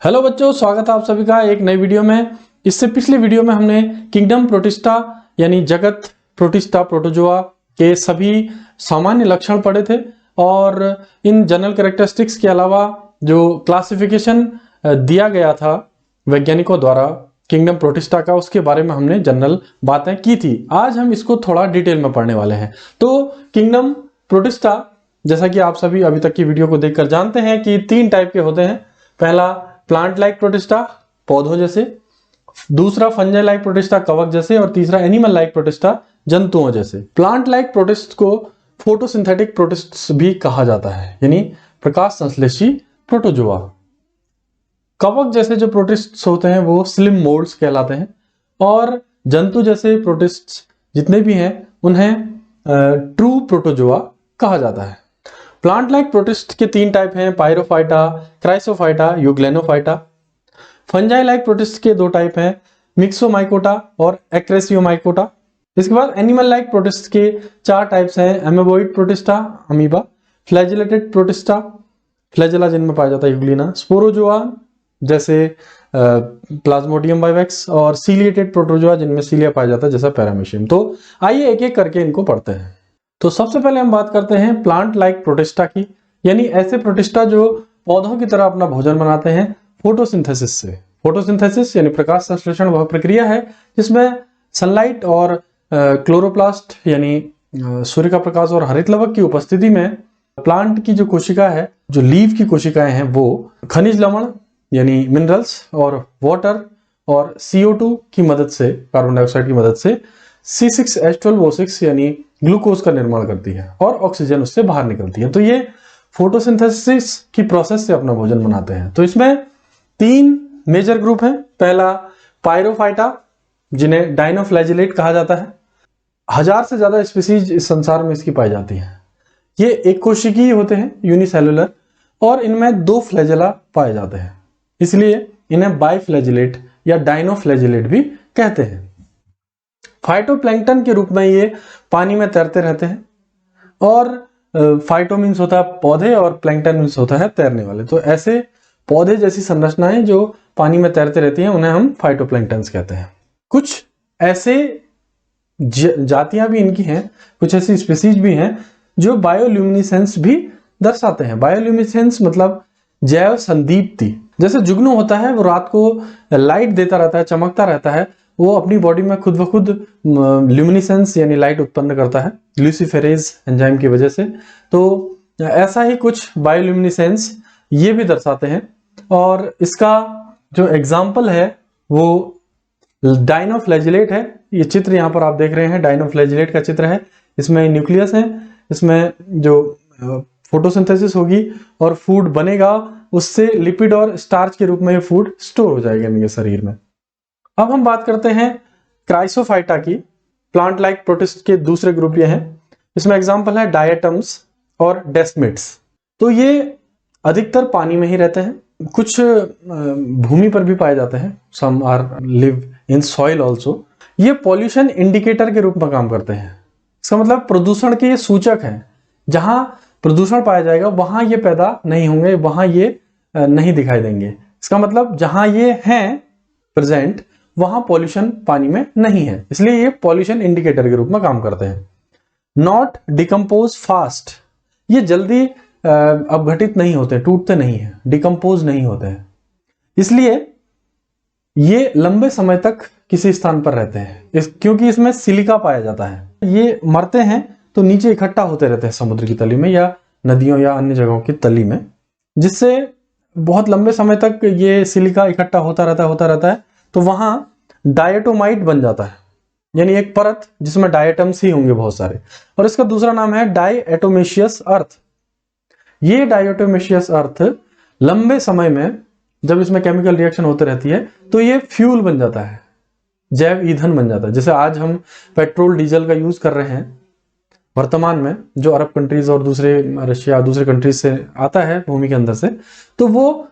Hello बच्चों, स्वागत है आप सभी का एक नई वीडियो में। इससे पिछले वीडियो में हमने किंगडम प्रोटिस्टा यानी जगत प्रोटिस्टा प्रोटोजोआ के सभी सामान्य लक्षण पढ़े थे और इन जनरल कैरेक्टरिस्टिक्स के अलावा जो क्लासिफिकेशन दिया गया था वैज्ञानिकों द्वारा किंगडम प्रोटिस्टा का, उसके बारे में हमने जनरल बातें की थी। आज हम इसको थोड़ा डिटेल में पढ़ने वाले हैं। तो किंगडम प्रोटिस्टा, जैसा कि आप सभी अभी तक की वीडियो को देखकर जानते हैं कि 3 टाइप के होते हैं। पहला प्लांट लाइक प्रोटिस्टा, पौधों जैसे, दूसरा फंजाई लाइक प्रोटिस्टा, कवक जैसे, और तीसरा एनिमल लाइक प्रोटिस्टा, जंतुओं जैसे। प्लांट लाइक प्रोटिस्ट को फोटोसिंथेटिक प्रोटिस्ट्स भी कहा जाता है, यानी प्रकाश संश्लेषी प्रोटोजोआ। कवक जैसे जो प्रोटिस्ट्स होते हैं वो स्लिम मोल्ड्स कहलाते हैं, और जंतु जैसे प्रोटिस्ट्स जितने भी हैं उन्हें ट्रू प्रोटोजोआ कहा जाता है। प्लांट लाइक प्रोटिस्ट के 3 टाइप हैं, पायरोफाइटा, क्राइसोफाइटा, यूग्लेनोफाइटा। फंजाई लाइक प्रोटिस्ट के 2 टाइप हैं, मिक्सोमाइकोटा और एक्रेसियोमाइकोटा। इसके बाद एनिमल लाइक प्रोटिस्ट के 4 टाइप्स हैं, amoeboid protista, amoeba, flagellated protista, flagella जिनमें पाया जाता है यूग्लिना, स्पोरोजोआ जैसे प्लाज्मोडियम बाइवेक्स, और सीलिएटेड प्रोटोजोआ जिनमें सीलिया पाया जाता है जैसा पैरामीशियम। तो आइए एक एक करके इनको पढ़ते हैं। तो सबसे पहले हम बात करते हैं प्लांट लाइक प्रोटिस्टा की, यानी ऐसे प्रोटिस्टा जो पौधों की तरह अपना भोजन बनाते हैं फोटोसिंथेसिस से। फोटोसिंथेसिस यानी प्रकाश संश्लेषण वह प्रक्रिया है जिसमें सनलाइट और क्लोरोप्लास्ट यानी सूर्य का प्रकाश और हरित लवक की उपस्थिति में प्लांट की जो कोशिका है, जो लीफ की कोशिकाएं हैं, वो खनिज लवण यानी मिनरल्स और वाटर और CO2 की मदद से, कार्बन डाइऑक्साइड की मदद से C6H12O6 यानी ग्लूकोज का निर्माण करती है और ऑक्सीजन उससे बाहर निकलती है। तो ये फोटोसिंथेसिस की प्रोसेस से अपना भोजन बनाते हैं। तो इसमें 3 मेजर ग्रुप हैं। पहला पायरोफाइटा, जिन्हें डाइनोफ्लैजिलेट कहा जाता है। 1000 से ज्यादा स्पीसीज इस संसार में इसकी पाई जाती हैं। ये एक कोशिकीय होते हैं, यूनिसेलुलर, और इनमें 2 फ्लैजेला पाए जाते हैं, इसलिए इन्हें बाइफ्लैजिलेट या डाइनोफ्लैजिलेट भी कहते हैं। फाइटोप्लैंक्टन के रूप में ये पानी में तैरते रहते हैं, और फाइटो मीन्स होता है पौधे और प्लैंक्टन मीन्स होता है तैरने वाले। तो ऐसे पौधे जैसी संरचनाएं जो पानी में तैरते रहती हैं उन्हें हम फाइटोप्लैंक्टन्स कहते हैं। कुछ ऐसे जातियां भी इनकी हैं, कुछ ऐसी स्पीसीज भी हैं जो बायोल्यूमिनेसेंस भी दर्शाते हैं। बायोल्यूमिनेसेंस मतलब जैव संदीप्ति। जैसे जुगनू होता है, वो रात को लाइट देता रहता है, चमकता रहता है, वो अपनी बॉडी में खुद ब खुद ल्यूमिनेसेंस यानी लाइट उत्पन्न करता है ल्यूसीफेरेज एंजाइम की वजह से। तो ऐसा ही कुछ बायोल्यूमिनेसेंस ये भी दर्शाते हैं, और इसका जो एग्जाम्पल है वो डाइनोफ्लैजिलेट है। ये चित्र यहाँ पर आप देख रहे हैं, डाइनोफ्लैजिलेट का चित्र है। इसमें न्यूक्लियस है, इसमें जो फोटोसिंथेसिस होगी और फूड बनेगा, उससे लिपिड और स्टार्च के रूप में ये फूड स्टोर हो जाएगा इनके शरीर में। अब हम बात करते हैं क्राइसोफाइटा की। प्लांट लाइक प्रोटिस्ट के दूसरे ग्रुप ये हैं। इसमें एग्जांपल है डायटम्स और डेस्मिड्स। तो ये अधिकतर पानी में ही रहते हैं, कुछ भूमि पर भी पाए जाते हैं, some are live in soil also. ये पॉल्यूशन इंडिकेटर के रूप में काम करते हैं। इसका मतलब प्रदूषण के ये सूचक हैं। जहां प्रदूषण पाया जाएगा वहां ये पैदा नहीं होंगे, वहां ये नहीं दिखाई देंगे। इसका मतलब जहां ये हैं प्रेजेंट, वहां पॉल्यूशन पानी में नहीं है, इसलिए ये पॉल्यूशन इंडिकेटर के रूप में काम करते हैं। नॉट डिकम्पोज फास्ट, ये जल्दी अपघटित नहीं होते, टूटते नहीं है, डिकम्पोज नहीं होते हैं, इसलिए ये लंबे समय तक किसी स्थान पर रहते हैं। क्योंकि इसमें सिलिका पाया जाता है। ये मरते हैं तो नीचे इकट्ठा होते रहते हैं समुद्र की तली में या नदियों या अन्य जगहों की तली में, जिससे बहुत लंबे समय तक ये सिलिका इकट्ठा होता रहता है। तो वहां डायटोमाइट बन जाता है, यानी एक परत जिसमें डायटम्स ही होंगे बहुत सारे। और इसका दूसरा नाम है डायटोमेशियस अर्थ। ये डायटोमेशियस अर्थ लंबे समय में जब इसमें केमिकल रिएक्शन होते रहती है तो ये फ्यूल बन जाता है, जैव ईंधन बन जाता है। जैसे आज हम पेट्रोल डीजल का यूज कर रहे हैं वर्तमान में, जो अरब कंट्रीज और दूसरे रशिया दूसरे कंट्रीज से आता है भूमि के अंदर से, तो वो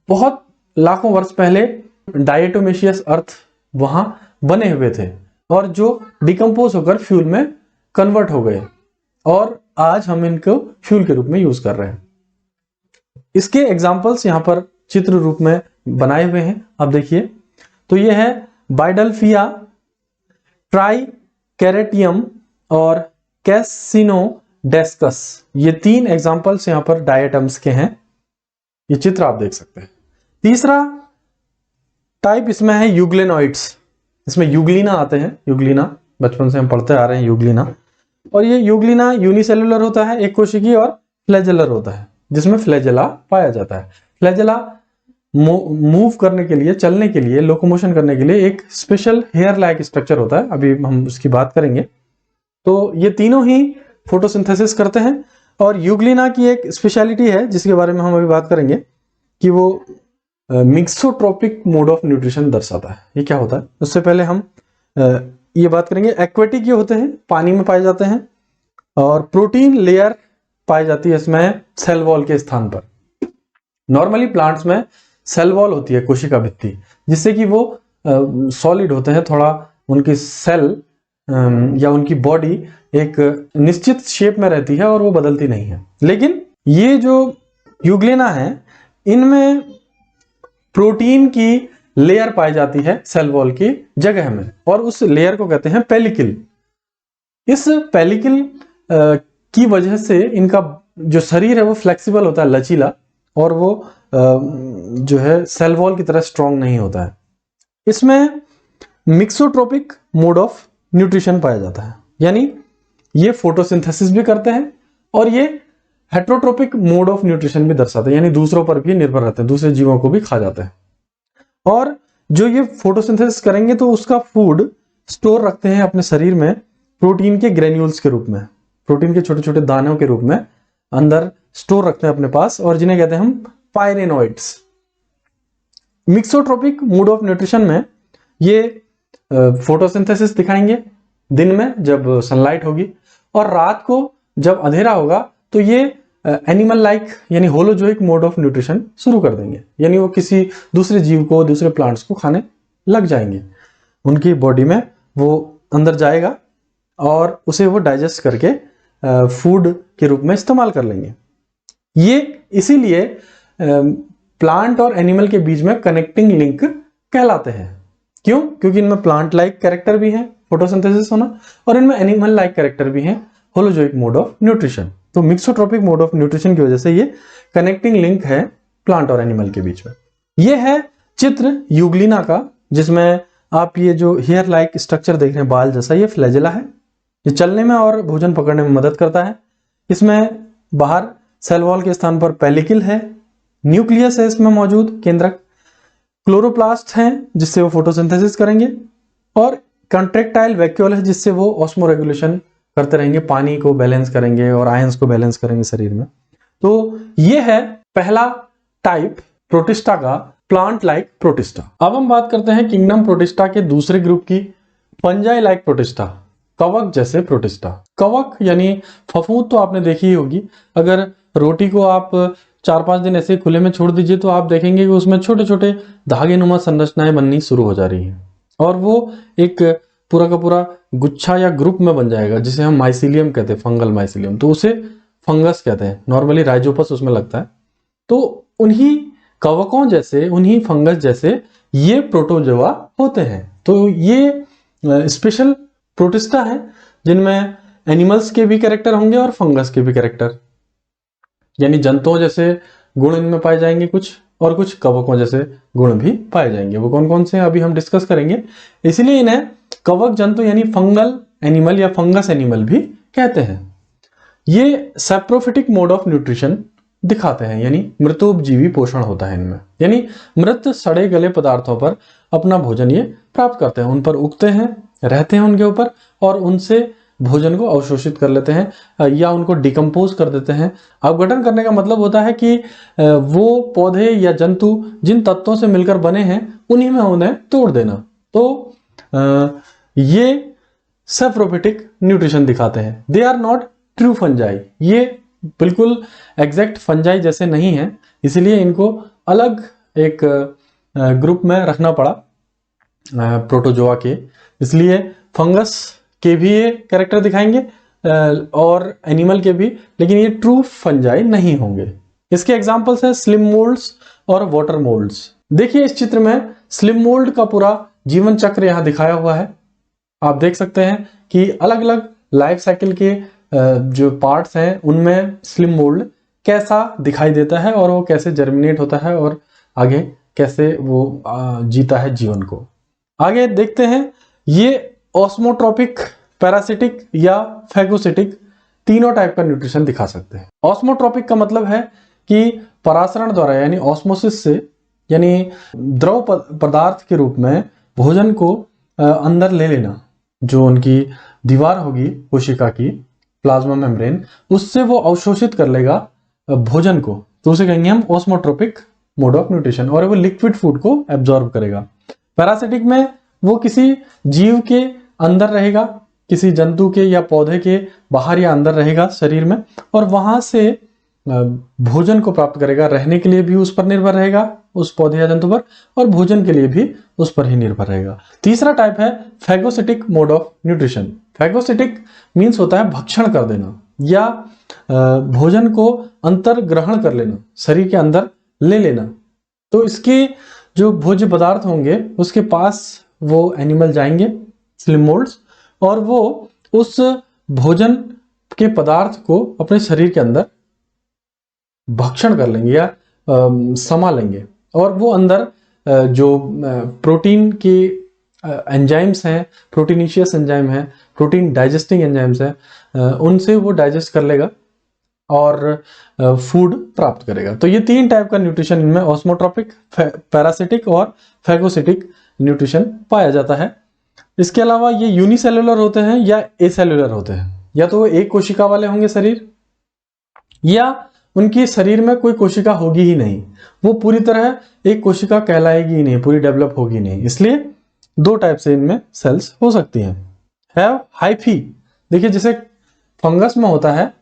बहुत लाखों वर्ष पहले डायटोमेशियस अर्थ वहां बने हुए थे, और जो डिकम्पोज होकर फ्यूल में कन्वर्ट हो गए, और आज हम इनको फ्यूल के रूप में यूज कर रहे हैं। इसके एग्जाम्पल्स यहाँ पर चित्र रूप में बनाए हुए हैं, आप देखिए। तो ये है बाइडल्फिया, ट्राइकेरेटियम और कैसिनोडेस्कस। ये 3 एग्जांपल्स यहां पर डायटम्स के हैं। ये चित्र आप देख सकते हैं। तीसरा टाइप इसमें है यूग्लेनॉइड्स। इसमें यूग्लिना आते हैं, यूग्लिना बचपन से हम पढ़ते आ रहे हैं यूग्लिना। और ये यूग्लिना यूनिसेलुलर होता है, एक कोशिकीय, और फ्लैजेलर होता है, जिसमें फ्लैजेला पाया जाता है। फ्लैजेला मूव करने के लिए, चलने के लिए, लोकोमोशन करने के लिए एक स्पेशल हेयर लाइक स्ट्रक्चर होता है, अभी हम उसकी बात करेंगे। तो ये तीनों ही फोटोसिंथेसिस करते हैं। और यूग्लिना की एक स्पेशलिटी है जिसके बारे में हम अभी बात करेंगे कि वो मिक्सोट्रोपिक मोड ऑफ न्यूट्रिशन दर्शाता है। ये क्या होता है, उससे पहले हम ये बात करेंगे। एक्वेटिक ये होते हैं, पानी में पाए जाते हैं, और प्रोटीन लेयर पाई जाती है इसमें सेल वॉल के स्थान पर। नॉर्मली प्लांट्स में सेल वॉल होती है, कोशिका भित्ति, जिससे कि वो सॉलिड होते हैं, थोड़ा उनकी सेल या उनकी बॉडी एक निश्चित शेप में रहती है और वो बदलती नहीं है। लेकिन ये जो यूग्लिना है, इनमें प्रोटीन की लेयर पाई जाती है सेल वॉल की जगह में, और उस लेयर को कहते हैं पेलिकल। इस पेलिकल की वजह से इनका जो शरीर है वो फ्लेक्सिबल होता है, लचीला, और वो जो है सेल वॉल की तरह स्ट्रांग नहीं होता है। इसमें मिक्सोट्रोपिक मोड ऑफ न्यूट्रिशन पाया जाता है, यानी ये फोटोसिंथेसिस भी करते हैं और ये हेट्रोट्रोपिक मोड ऑफ न्यूट्रिशन भी दर्शाते हैं, यानी दूसरों पर भी निर्भर रहते हैं, दूसरे जीवों को भी खा जाते हैं। और जो ये फोटोसिंथेसिस करेंगे तो उसका फूड स्टोर रखते हैं अपने शरीर में प्रोटीन के ग्रेन्यूल्स के रूप में, प्रोटीन के छोटे छोटे दानों के रूप में अंदर स्टोर रखते हैं अपने पास, और जिन्हें कहते हैं हम पायरेनोइड्स। मिक्सोट्रोपिक मोड ऑफ न्यूट्रिशन में ये फोटोसिंथेसिस दिखाएंगे दिन में जब सनलाइट होगी, और रात को जब अंधेरा होगा तो ये एनिमल लाइक यानी होलोजोइक मोड ऑफ न्यूट्रिशन शुरू कर देंगे, यानी वो किसी दूसरे जीव को, दूसरे प्लांट्स को खाने लग जाएंगे। उनकी बॉडी में वो अंदर जाएगा और उसे वो डाइजेस्ट करके फूड के रूप में इस्तेमाल कर लेंगे। ये इसीलिए प्लांट और एनिमल के बीच में कनेक्टिंग लिंक कहलाते हैं। क्यों? क्योंकि इनमें प्लांट लाइक कैरेक्टर भी है, फोटोसिंथेसिस होना, और इनमें एनिमल लाइक कैरेक्टर भी है, होलोजोइक मोड ऑफ न्यूट्रिशन। तो मिक्सोट्रोपिक मोड ऑफ न्यूट्रिशन की वजह से ये कनेक्टिंग लिंक है प्लांट और एनिमल के बीच में। ये है चित्र यूग्लिना का, जिसमें आप ये जो हेयर लाइक स्ट्रक्चर देख रहे हैं, बाल जैसा, ये फ्लैजेला है। ये चलने में और भोजन पकड़ने में मदद करता है। इसमें बाहर सेल वॉल के स्थान पर पेलिकल है, न्यूक्लियस है इसमें मौजूद, केंद्रक, क्लोरोप्लास्ट हैं जिससे वो फोटोसिंथेसिस करेंगे, और कंट्रेक्टाइल वैक्यूल है जिससे वो ऑस्मो रेगुलेशन करते रहेंगे, पानी को बैलेंस करेंगे और आयंस को बैलेंस करेंगे शरीर में। तो ये है पहला टाइप प्रोटिस्टा का, प्लांट लाइक प्रोटिस्टा। अब हम बात करते हैं किंगडम प्रोटिस्टा के दूसरे ग्रुप की, फंजाई लाइक प्रोटिस्टा, कवक जैसे प्रोटिस्टा। कवक यानी फफूंद तो आपने देखी ही होगी। अगर रोटी को आप 4-5 दिन ऐसे खुले में छोड़ दीजिए तो आप देखेंगे कि उसमें छोटे छोटे धागे नुमा संरचनाएं बननी शुरू हो जा रही हैं, और वो एक पूरा का पूरा गुच्छा या ग्रुप में बन जाएगा, जिसे हम माइसीलियम कहते हैं, फंगल माइसीलियम। तो उसे फंगस कहते हैं, नॉर्मली राइजोपस उसमें लगता है। तो उन्हीं कवकों जैसे, उन्हीं फंगस जैसे ये प्रोटोजोआ होते हैं। तो ये स्पेशल प्रोटिस्टा है जिनमें एनिमल्स के भी कैरेक्टर होंगे और फंगस के भी कैरेक्टर, यानी जंतुओं जैसे गुण इनमें पाए जाएंगे कुछ, और कुछ कवकों जैसे गुण भी पाए जाएंगे। वो कौन कौन से अभी हम डिस्कस करेंगे। इसलिए इन्हें कवक जंतु यानी फंगल एनिमल या फंगस एनिमल भी कहते हैं। ये सैप्रोफिटिक मोड ऑफ न्यूट्रिशन दिखाते हैं, यानी मृतोपजीवी पोषण होता है इनमें, यानी मृत सड़े गले पदार्थों पर अपना भोजन ये प्राप्त करते हैं, उन पर उगते हैं, रहते हैं उनके ऊपर, और उनसे भोजन को अवशोषित कर लेते हैं या उनको डिकम्पोज कर देते हैं। अपघटन करने का मतलब होता है कि वो पौधे या जंतु जिन तत्वों से मिलकर बने हैं उन्हीं में उन्हें तोड़ देना। तो ये सैप्रोफिटिक न्यूट्रिशन दिखाते हैं। They are not true fungi, ये बिल्कुल एग्जैक्ट फंजाई जैसे नहीं है, इसलिए इनको अलग एक ग्रुप में रखना पड़ा प्रोटोजोआ के। इसलिए फंगस के भी ये कैरेक्टर दिखाएंगे और एनिमल के भी, लेकिन ये ट्रू फंजाई नहीं होंगे। इसके एग्जांपल्स हैं स्लिम मोल्ड्स और वाटर मोल्ड्स। देखिए इस चित्र में स्लिम मोल्ड का पूरा जीवन चक्र यहाँ दिखाया हुआ है। आप देख सकते हैं कि अलग अलग लाइफ साइकिल के जो पार्ट्स हैं उनमें स्लिम मोल्ड कैसा दिखाई देता है और वो कैसे जर्मिनेट होता है और आगे कैसे वो जीता है जीवन को। आगे देखते हैं ये ऑस्मोट्रोपिक, पैरासिटिक या फैगोसिटिक तीनों टाइप का न्यूट्रिशन दिखा सकते हैं। ऑस्मोट्रोपिक का मतलब है कि परासरण द्वारा यानी ऑस्मोसिस से, यानी द्रव पदार्थ के रूप में भोजन को अंदर ले लेना। जो उनकी दीवार होगी कोशिका की, प्लाज्मा मेम्ब्रेन, उससे वो अवशोषित कर लेगा भोजन को, तो उसे कहेंगे हम ऑस्मोट्रोपिक मोड ऑफ न्यूट्रिशन, और वो लिक्विड फूड को एब्जॉर्ब करेगा। पैरासिटिक में वो किसी जीव के अंदर रहेगा, किसी जंतु के या पौधे के बाहर या अंदर रहेगा शरीर में, और वहां से भोजन को प्राप्त करेगा। रहने के लिए भी उस पर निर्भर रहेगा, उस पौधे या जंतु पर, और भोजन के लिए भी उस पर ही निर्भर रहेगा। तीसरा टाइप है phagocytic mode of nutrition. Phagocytic means होता है भक्षण कर देना या भोजन को अंतर ग्रहण कर लेना, शरीर के अंदर ले लेना। तो इसके जो भोज्य पदार्थ होंगे उसके पास वो एनिमल जाएंगे, स्लिम मोल्ड्स, और वो उस भोजन के पदार्थ को अपने शरीर के अंदर भक्षण कर लेंगे या समा लेंगे, और वो अंदर जो प्रोटीन के एंजाइम्स हैं, प्रोटीनिशियस एंजाइम है, प्रोटीन डाइजेस्टिंग एंजाइम्स है, उनसे वो डाइजेस्ट कर लेगा और फूड प्राप्त करेगा। तो ये तीन टाइप का न्यूट्रिशन इनमें ऑस्मोट्रोपिक, पैरासिटिक और फैगोसिटिक न्यूट्रिशन पाया जाता है। इसके अलावा ये यूनिसेलुलर होते हैं या एसेलुलर होते हैं। या तो वो एक कोशिका वाले होंगे शरीर, या उनके शरीर में कोई कोशिका होगी ही नहीं, वो पूरी तरह एक कोशिका कहलाएगी ही नहीं, पूरी डेवलप होगी नहीं। इसलिए दो टाइप से इनमें सेल्स हो सकती हैं। हैव हाइफी, देखिए जैसे फंगस में होता है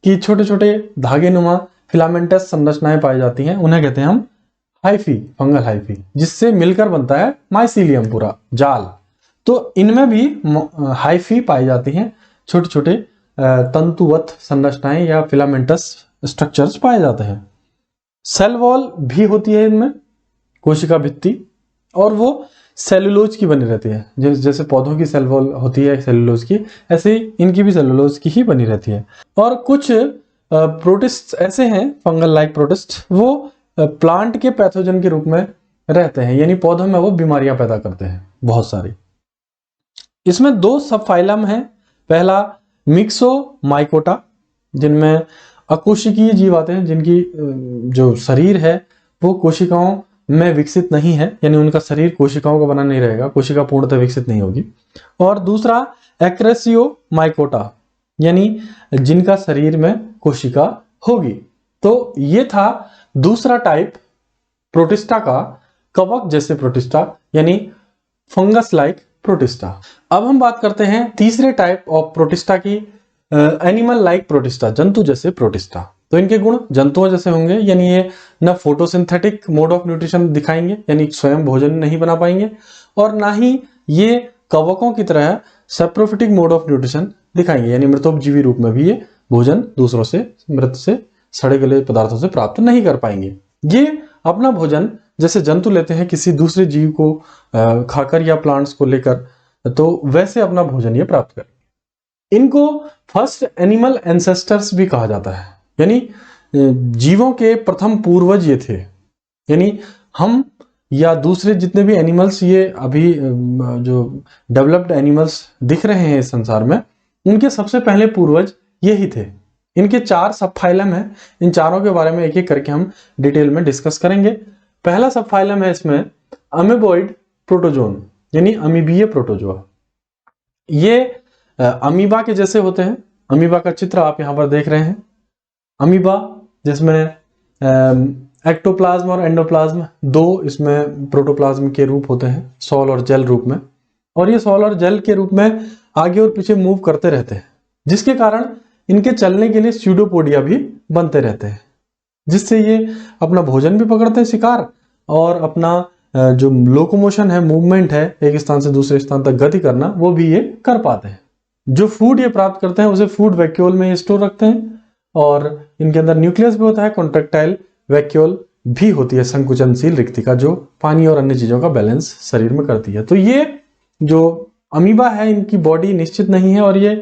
कि छोटे छोटे धागे नुमा फिलामेंटस संरचनाएं पाई जाती हैं, उन्हें कहते हैं हम हाइफी, फंगल हाइफी, जिससे मिलकर बनता है माइसीलियम, पूरा जाल। तो इनमें भी हाइफी पाई जाती हैं, छोटे छोटे तंतुवत संरचनाएं या फिलामेंटस स्ट्रक्चर्स पाए जाते हैं। सेल वॉल भी होती है इनमें, कोशिका भित्ति, और वो सेलुलोज की बनी रहती है। जैसे पौधों की सेल वॉल होती है सेलुलोज की, ऐसे इनकी भी सेलुलोज की ही बनी रहती है। और कुछ प्रोटिस्ट ऐसे हैं, फंगल लाइक प्रोटिस्ट, वो प्लांट के पैथोजन के रूप में रहते हैं, यानी पौधों में वो बीमारियां पैदा करते हैं बहुत सारी। इसमें दो सब फाइलम है। पहला मिक्सोमाइकोटा, जिनमें अकोशिकीय जीव आते हैं, जिनकी जो शरीर है वो कोशिकाओं में विकसित नहीं है, यानी उनका शरीर कोशिकाओं का बना नहीं रहेगा, कोशिका पूर्णतः विकसित नहीं होगी। और दूसरा एक्रेसियोमाइकोटा, यानी जिनका शरीर में कोशिका होगी। तो ये था दूसरा टाइप प्रोटिस्टा का, कवक जैसे प्रोटिस्टा, यानी फंगस लाइक प्रोटिस्टा। अब हम बात करते हैं तीसरे टाइप ऑफ प्रोटिस्टा की, एनिमल लाइक प्रोटिस्टा, जंतु जैसे प्रोटिस्टा। तो इनके गुण जंतुओं जैसे होंगे, यानी ये न फोटोसिंथेटिक मोड ऑफ न्यूट्रिशन दिखाएंगे, यानी स्वयं भोजन नहीं बना पाएंगे, और ना ही ये कवकों की तरह सेप्रोफिटिक मोड ऑफ न्यूट्रिशन दिखाएंगे, यानी मृतोपजीवी रूप में भी ये भोजन दूसरों से, मृत से, सड़े गले पदार्थों से प्राप्त नहीं कर पाएंगे। ये अपना भोजन जैसे जंतु लेते हैं किसी दूसरे जीव को खाकर या प्लांट्स को लेकर, तो वैसे अपना भोजन ये प्राप्त करेंगे। इनको फर्स्ट एनिमल एंसेस्टर्स भी कहा जाता है, यानी जीवों के प्रथम पूर्वज ये थे। यानी हम या दूसरे जितने भी एनिमल्स ये अभी जो डेवलप्ड एनिमल्स दिख रहे हैं इस संसार में, उनके सबसे पहले पूर्वज ये ही थे। इनके 4 सब फाइलम है, इन चारों के बारे में एक एक करके हम डिटेल में डिस्कस करेंगे। पहला सब फाइलम है इसमें अमीबोइड प्रोटोजोन, यानी अमीबीय प्रोटोजोआ। ये अमीबा के जैसे होते हैं। अमीबा का चित्र आप यहां पर देख रहे हैं। अमीबा जिसमें एक्टोप्लाज्म और एंडोप्लाज्म, दो इसमें प्रोटोप्लाज्म के रूप होते हैं, सॉल और जेल रूप में, और ये सॉल और जेल के रूप में आगे और पीछे मूव करते रहते हैं, जिसके कारण इनके चलने के लिए स्यूडोपोडिया भी बनते रहते हैं, जिससे ये अपना भोजन भी पकड़ते हैं शिकार, और अपना जो लोकोमोशन है, मूवमेंट है, एक स्थान से दूसरे स्थान तक गति करना, वो भी ये कर पाते हैं। जो फूड ये प्राप्त करते हैं उसे फूड वैक्यूल में स्टोर रखते हैं, और इनके अंदर न्यूक्लियस भी होता है, कॉन्ट्रैक्टाइल वैक्यूल भी होती है संकुचनशील रिक्तिका, जो पानी और अन्य चीजों का बैलेंस शरीर में करती है। तो ये जो अमीबा है इनकी बॉडी निश्चित नहीं है और ये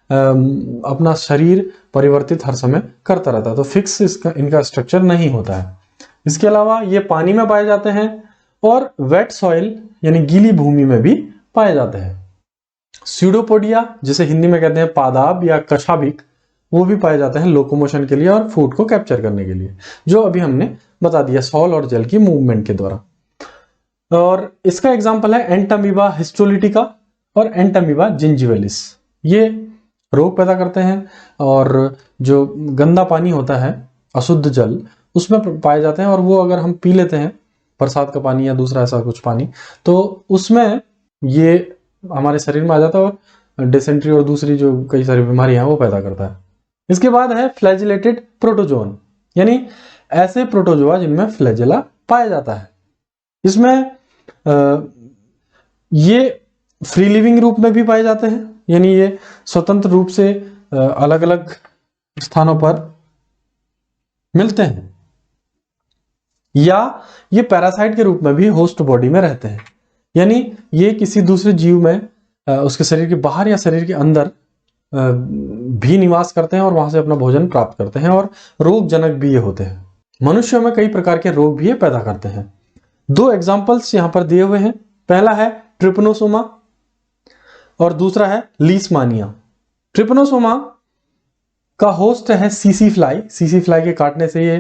अपना शरीर परिवर्तित हर समय करता रहता है, तो फिक्स इनका स्ट्रक्चर नहीं होता है। इसके अलावा ये पानी में पाए जाते हैं और वेट सॉइल यानी गीली भूमि में भी पाए जाते हैं। स्यूडोपोडिया जिसे हिंदी में कहते हैं पादाब या कशाभिक, वो भी पाए जाते हैं लोकोमोशन के लिए और फूड को कैप्चर करने के लिए, जो अभी हमने बता दिया सॉल और जल की मूवमेंट के द्वारा। और इसका एग्जांपल है एंटामीबा हिस्टोलिटिका और एंटामीबा जिंजिविलिस। ये रोग पैदा करते हैं और जो गंदा पानी होता है, अशुद्ध जल, उसमें पाए जाते हैं और वो अगर हम पी लेते हैं बरसात का पानी या दूसरा ऐसा कुछ पानी, तो उसमें ये हमारे शरीर में आ जाता है और डिसेंट्री और दूसरी जो कई सारी बीमारियां हैं वो पैदा करता है। इसके बाद है फ्लैजिलेटेड प्रोटोजोन, यानी ऐसे प्रोटोजोआ जिनमें फ्लैजिला पाया जाता है। इसमें ये फ्री लिविंग रूप में भी पाए जाते हैं, यानी ये स्वतंत्र रूप से अलग अलग स्थानों पर मिलते हैं, या ये पैरासाइट के रूप में भी होस्ट बॉडी में रहते हैं, यानी ये किसी दूसरे जीव में उसके शरीर के बाहर या शरीर के अंदर भी निवास करते हैं और वहां से अपना भोजन प्राप्त करते हैं, और रोगजनक भी ये होते हैं। मनुष्यों में कई प्रकार के रोग भी ये पैदा करते हैं। 2 एग्जाम्पल्स यहां पर दिए हुए हैं। पहला है ट्रिपनोसोमा और दूसरा है लीशमानिया। ट्रिपनोसोमा का होस्ट है सीसी फ्लाई। सीसी फ्लाई के काटने से ये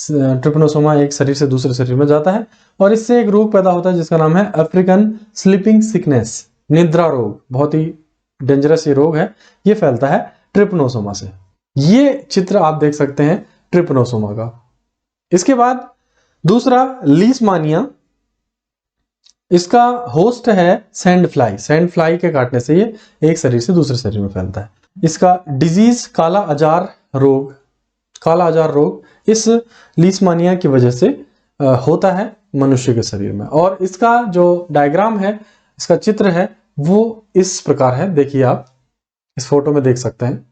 ट्रिपनोसोमा एक शरीर से दूसरे शरीर में जाता है और इससे एक रोग पैदा होता है जिसका नाम है अफ्रीकन स्लीपिंग सिकनेस, निद्रा रोग। बहुत ही डेंजरस ये रोग है, ये फैलता है ट्रिपनोसोमा से। ये चित्र आप देख सकते हैं ट्रिपनोसोमा का। इसके बाद दूसरा लीशमानिया, इसका होस्ट है सैंड फ्लाई। सैंड फ्लाई के काटने से ये एक शरीर से दूसरे शरीर में फैलता है। इसका डिजीज काला आजार रोग, काला आजार रोग इस लीशमानिया की वजह से होता है मनुष्य के शरीर में। और इसका जो डायग्राम है, इसका चित्र है, वो इस प्रकार है। देखिए आप इस फोटो में देख सकते हैं।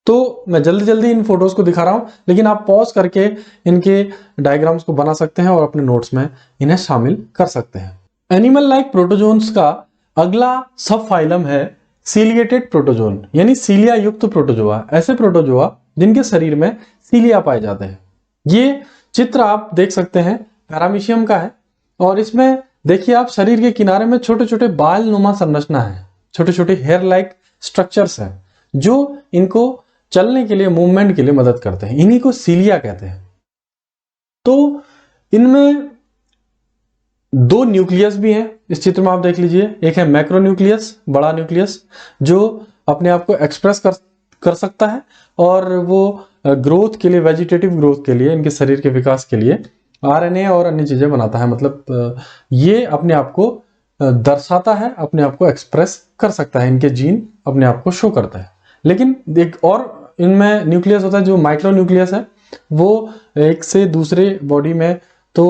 तो मैं जल्दी जल्दी इन फोटोज को दिखा रहा हूं, लेकिन आप पॉज करके इनके डायग्राम्स को बना सकते हैं और अपने नोट्स में इन्हें शामिल कर सकते हैं। एनिमल लाइक प्रोटोजोन्स का अगला सब फाइलम है सीलिएटेड प्रोटोजोन, यानी सीलिया युक्त प्रोटोजोआ। ऐसे प्रोटोजोआ जिनके शरीर में सीलिया पाए जाते हैं। ये चित्र आप देख सकते हैं पैरामीशियम का है और इसमें देखिए आप शरीर के किनारे में छोटे छोटे बाल नुमा संरचना है, छोटे छोटे हेयर लाइक स्ट्रक्चर्स हैं जो इनको चलने के लिए, मूवमेंट के लिए मदद करते हैं। इन्हीं को सीलिया कहते हैं। तो इनमें 2 न्यूक्लियस भी हैं। इस चित्र में आप देख लीजिए, एक है मैक्रो न्यूक्लियस, बड़ा न्यूक्लियस जो अपने आप को एक्सप्रेस कर सकता है और वो ग्रोथ के लिए, वेजिटेटिव ग्रोथ के लिए, इनके शरीर के विकास के लिए आरएनए और अन्य चीजें बनाता है। मतलब ये अपने आप को दर्शाता है, अपने आप को एक्सप्रेस कर सकता है, इनके जीन अपने आप को शो करता है। लेकिन एक और इनमें न्यूक्लियस होता है जो माइक्रो न्यूक्लियस है, वो एक से दूसरे बॉडी में तो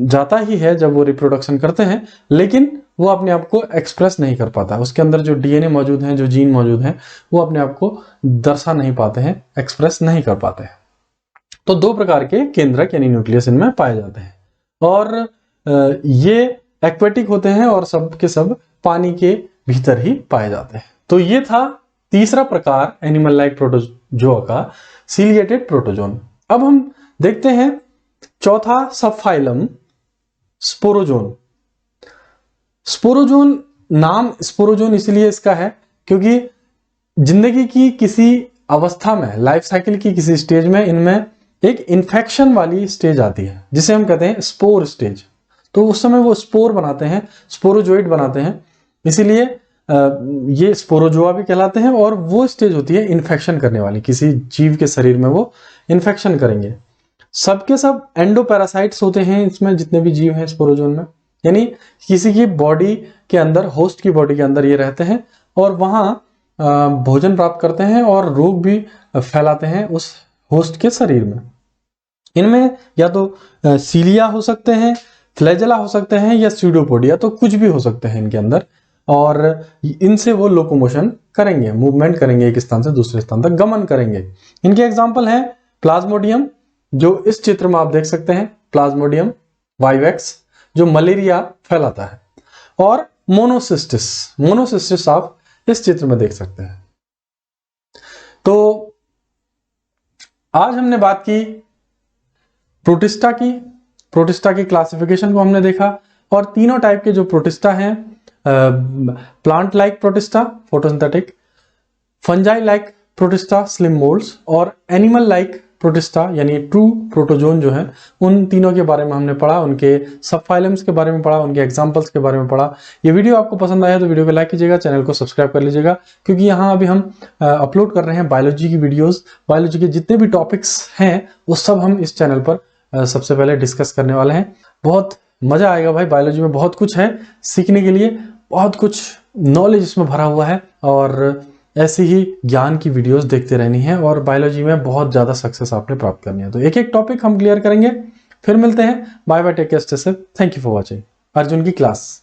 जाता ही है जब वो रिप्रोडक्शन करते हैं, लेकिन वो अपने आप को एक्सप्रेस नहीं कर पाता। उसके अंदर जो डीएनए मौजूद हैं, जो जीन मौजूद हैं, वो अपने आप को दर्शा नहीं पाते हैं, एक्सप्रेस नहीं कर पाते हैं। तो 2 प्रकार के केंद्रक यानी न्यूक्लियस इनमें पाए जाते हैं और ये एक्वेटिक होते हैं और सब के सब पानी के भीतर ही पाए जाते हैं। तो ये था तीसरा प्रकार एनिमल लाइक प्रोटोजोआ का, सीलिएटेड प्रोटोजोन। अब हम देखते हैं चौथा सब फाइलम, स्पोरोजोन। स्पोरोजोन, नाम स्पोरोजोन इसलिए इसका है क्योंकि जिंदगी की किसी अवस्था में, लाइफ साइकिल की किसी स्टेज में इनमें एक इन्फेक्शन वाली स्टेज आती है जिसे हम कहते हैं स्पोर स्टेज। तो उस समय वो स्पोर बनाते हैं, स्पोरोजोइड बनाते हैं, इसीलिए ये स्पोरोजोआ भी कहलाते हैं। और वो स्टेज होती है इन्फेक्शन करने वाली, किसी जीव के शरीर में वो इन्फेक्शन करेंगे। सबके सब एंडोपैरासाइट्स होते हैं इसमें, जितने भी जीव हैं स्पोरोजोन में, यानी किसी की बॉडी के अंदर, होस्ट की बॉडी के अंदर ये रहते हैं और वहां भोजन प्राप्त करते हैं और रोग भी फैलाते हैं उस होस्ट के शरीर में। इनमें या तो सीलिया हो सकते हैं, फ्लैजेला हो सकते हैं या स्यूडोपोडिया, तो कुछ भी हो सकते हैं इनके अंदर। और इनसे वो लोकोमोशन करेंगे, मूवमेंट करेंगे, एक स्थान से दूसरे स्थान तक गमन करेंगे। इनके एग्जाम्पल हैं प्लाज्मोडियम जो इस चित्र में आप देख सकते हैं, प्लाज्मोडियम वाइवेक्स जो मलेरिया फैलाता है, और मोनोसिस्टिस आप इस चित्र में देख सकते हैं। तो आज हमने बात की प्रोटिस्टा की क्लासिफिकेशन को हमने देखा, और तीनों टाइप के जो प्रोटिस्टा हैं, plant like protista photosynthetic, fungi like protista slim moulds, और एनिमल लाइक प्रोटिस्टा यानी ट्रू प्रोटोजोन जो है, उन तीनों के बारे में हमने पढ़ा, उनके सबफाइलम्स के बारे में पढ़ा, उनके एग्जांपल्स के बारे में पढ़ा। ये वीडियो आपको पसंद आया तो वीडियो को लाइक कीजिएगा, चैनल को सब्सक्राइब कर लीजिएगा, क्योंकि यहाँ अभी हम अपलोड कर रहे हैं बायोलॉजी की वीडियोस। बायोलॉजी के जितने भी टॉपिक्स हैं वो सब हम इस चैनल पर सबसे पहले डिस्कस करने वाले हैं। बहुत मजा आएगा भाई, बायोलॉजी में बहुत कुछ है सीखने के लिए, बहुत कुछ नॉलेज इसमें भरा हुआ है, और ऐसी ही ज्ञान की वीडियोस देखते रहनी है, और बायोलॉजी में बहुत ज़्यादा सक्सेस आपने प्राप्त करनी है। तो एक एक टॉपिक हम क्लियर करेंगे, फिर मिलते हैं। Bye bye, take care, stay safe, thank you for watching Arjun की क्लास।